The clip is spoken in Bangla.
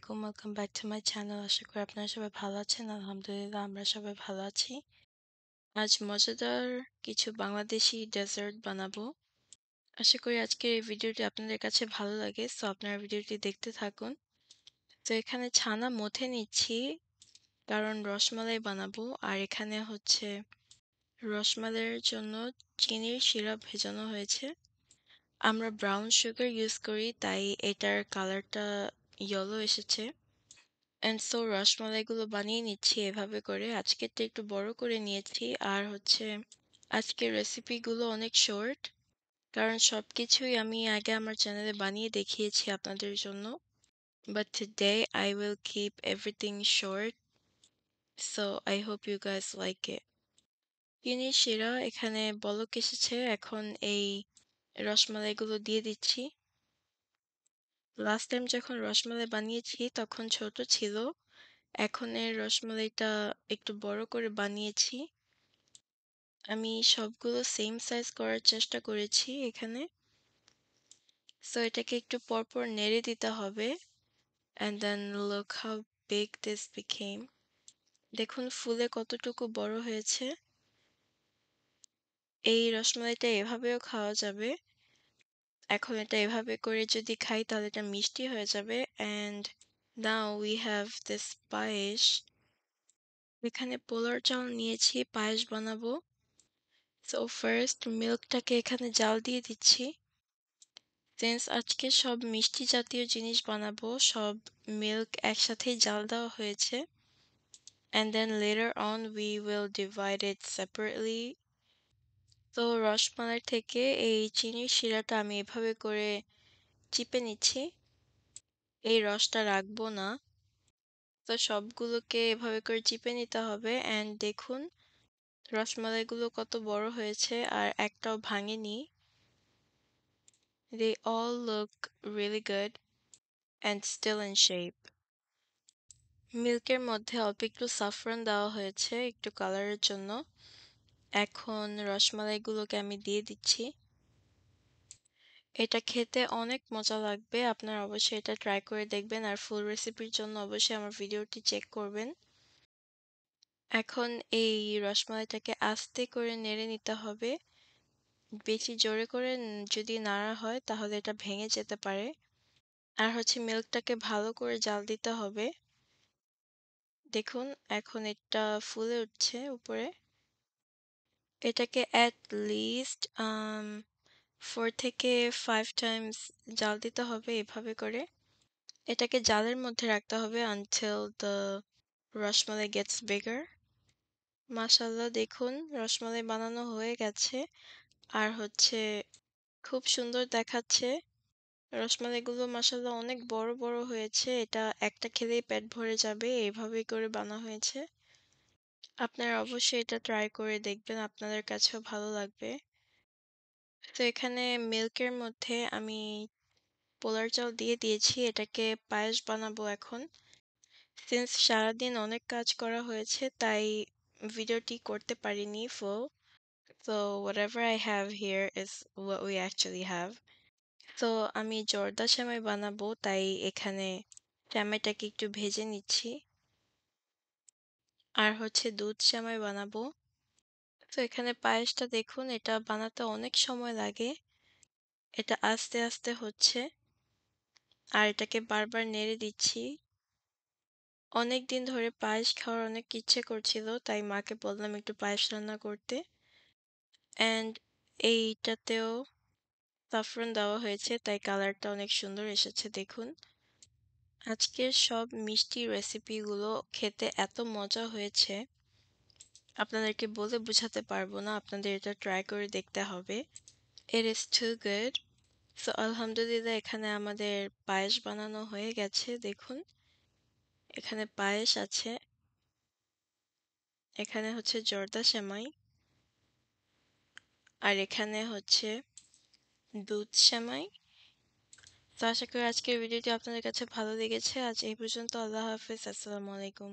আলাইকুম। Welcome back to my channel. আশা করি আপনারা সবাই ভালো আছেন। আলহামদুলিল্লাহ আমরা সবাই ভালো আছি। আজ মজাদার কিছু বাংলাদেশি ডেজার্ট বানাবো। আশা করি আজকের এই ভিডিওটি আপনাদের কাছে ভালো লাগে। সো আপনারা ভিডিওটি দেখতে থাকুন। তো এখানে ছানা মথে নিচ্ছি কারণ রসমালাই বানাবো। আর এখানে হচ্ছে রসমালাইয়ের জন্য চিনির সিরাপ ভেজানো হয়েছে। আমরা ব্রাউন সুগার ইউজ করি তাই এটার কালারটা ইয়েলো এসেছে। অ্যান্ড সো রসমালাইগুলো বানিয়ে নিচ্ছি এভাবে করে। আজকেরটা একটু বড় করে নিয়েছি। আর হচ্ছে আজকের রেসিপিগুলো অনেক শর্ট কারণ সবকিছুই আমি আগে আমার চ্যানেলে বানিয়ে দেখিয়েছি আপনাদের জন্য। But today I will keep everything short. So I hope you guys like it. চিনির শিরা এখানে বলক এসেছে। এখন এই রসমালাইগুলো দিয়ে দিচ্ছি। লাস্ট টাইম যখন রসমালাই বানিয়েছি তখন ছোট ছিল। এখন এর রসমালাইটা একটু বড় করে বানিয়েছি। আমি সবগুলো সেম সাইজ করার চেষ্টা করেছি এখানে। সো এটাকে একটু পরপর নেড়ে দিতে হবে। And then look how big this became. দেখুন ফুলে কতটুকু বড় হয়েছে। এই রসমালাইটা এভাবেও খাওয়া যাবে। এখন এটা এভাবে করে যদি খাই তাহলে এটা মিষ্টি হয়ে যাবে। And now we have this পায়েস। এখানে পোলার চাল নিয়েছি, পায়েস বানাবো। সো ফার্স্ট মিল্কটাকে এখানে জাল দিয়ে দিচ্ছি। সিন্স আজকে সব মিষ্টি জাতীয় জিনিস বানাবো, সব মিল্ক একসাথেই জাল দেওয়া হয়েছে। And then later on we will divide it separately. তো রসমালাই থেকে এই চিনির শিরাটা আমি এভাবে করে চিপে নিচ্ছি। এই রসটা রাখবো না। তো সবগুলোকে এভাবে করে চিপে নিতে হবে। অ্যান্ড দেখুন রসমালাইগুলো কত বড় হয়েছে আর একটাও ভাঙেনি। They all look really good and still in shape. মিল্কের মধ্যে অল্প একটু সাফরান দেওয়া হয়েছে একটু কালারের জন্য। এখন রসমালাইগুলোকে আমি দিয়ে দিচ্ছি। এটা খেতে অনেক মজা লাগবে। আপনারা অবশ্যই এটা ট্রাই করে দেখবেন আর ফুল রেসিপির জন্য অবশ্যই আমার ভিডিওটি চেক করবেন। এখন এই রসমালাইটাকে আস্তে করে নেড়ে নিতে হবে। বেশি জোরে করে যদি নাড়া হয় তাহলে এটা ভেঙে যেতে পারে। আর হচ্ছে মিল্কটাকে ভালো করে জাল দিতে হবে। দেখুন এখন এটা ফুলে উঠছে উপরে। এটাকে at least 4 থেকে 5 টাইমস জাল দিতে হবে এভাবে করে। এটাকে জালের মধ্যে রাখতে হবে until the rasmalai gets bigger. মাশাআল্লাহ দেখুন রসমালাই বানানো হয়ে গেছে। আর হচ্ছে খুব সুন্দর দেখাচ্ছে। রসমালাইগুলো মাশাআল্লাহ অনেক বড় বড় হয়েছে। এটা একটা খেলেই পেট ভরে যাবে। এভাবেই করে বানানো হয়েছে। আপনারা অবশ্যই এটা ট্রাই করে দেখবেন। আপনাদের কাছেও ভালো লাগবে। তো এখানে মিল্কের মধ্যে আমি পোলার চাল দিয়ে দিয়েছি। এটাকে পায়েস বানাবো এখন। সিন্স সারাদিন অনেক কাজ করা হয়েছে তাই ভিডিওটি করতে পারিনি ফুল। So whatever I have here is what we actually have. তো আমি জর্দা সেমাই বানাবো তাই এখানে সেমাইটাকে একটু ভেজে নিচ্ছি। আর হচ্ছে দুধ সেমাই বানাবো। তো এখানে পায়েসটা দেখুন এটা বানাতে অনেক সময় লাগে। এটা আস্তে আস্তে হচ্ছে। আর এটাকে বারবার নেড়ে দিচ্ছি। অনেক দিন ধরে পায়েস খাওয়ার অনেক ইচ্ছে করছিল তাই মাকে বললাম একটু পায়েস রান্না করতে। অ্যান্ড এইটাতেও সাফরান দেওয়া হয়েছে তাই কালারটা অনেক সুন্দর এসেছে দেখুন। আজকের সব মিষ্টি রেসিপিগুলো খেতে এত মজা হয়েছে আপনাদেরকে বলে বোঝাতে পারবো না। আপনাদের এটা ট্রাই করে দেখতে হবে। It is too good. So আলহামদুলিল্লাহ এখানে আমাদের পায়েস বানানো হয়ে গেছে দেখুন। এখানে পায়েস আছে। এখানে হচ্ছে জর্দা সেমাই। আর এখানে হচ্ছে দুধ সেমাই। তো আশা করি আজকের ভিডিওটি আপনাদের কাছে ভালো লেগেছে। আজ এই পর্যন্ত। আল্লাহ হাফেজ। আসসালামু আলাইকুম।